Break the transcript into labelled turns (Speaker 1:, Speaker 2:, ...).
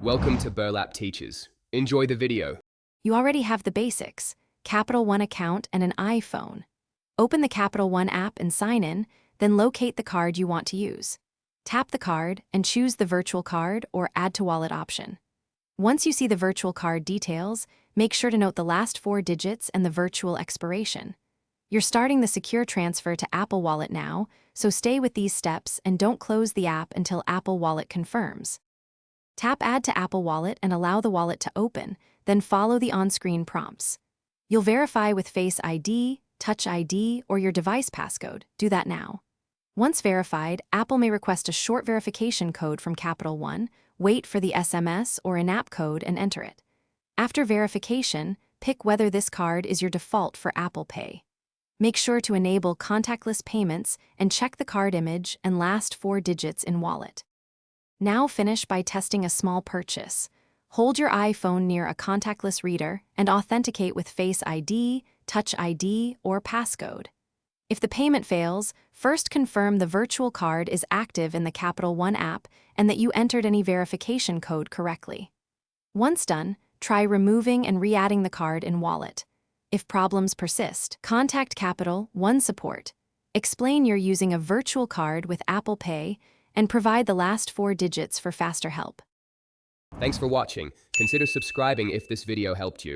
Speaker 1: Welcome to Burlap Teachers. Enjoy the video.
Speaker 2: You already have the basics: Capital One account and an iPhone. Open the Capital One app and sign in, then locate the card you want to use. Tap the card and choose the virtual card or add to wallet option. Once you see the virtual card details, make sure to note the last 4 digits and the virtual expiration. You're starting the secure transfer to Apple Wallet now, so stay with these steps and don't close the app until Apple Wallet confirms. Tap Add to Apple Wallet and allow the wallet to open, then follow the on-screen prompts. You'll verify with Face ID, Touch ID, or your device passcode. Do that now. Once verified, Apple may request a short verification code from Capital One. Wait for the SMS or in-app code and enter it. After verification, pick whether this card is your default for Apple Pay. Make sure to enable contactless payments and check the card image and last 4 digits in wallet. Now finish by testing a small purchase. Hold your iPhone near a contactless reader and authenticate with Face ID, Touch ID, or passcode. If the payment fails, first confirm the virtual card is active in the Capital One app and that you entered any verification code correctly. Once done, try removing and re-adding the card in wallet. If problems persist, contact Capital One support. Explain you're using a virtual card with Apple Pay and provide the last 4 digits for faster help.
Speaker 1: Thanks for watching. Consider subscribing if this video helped you.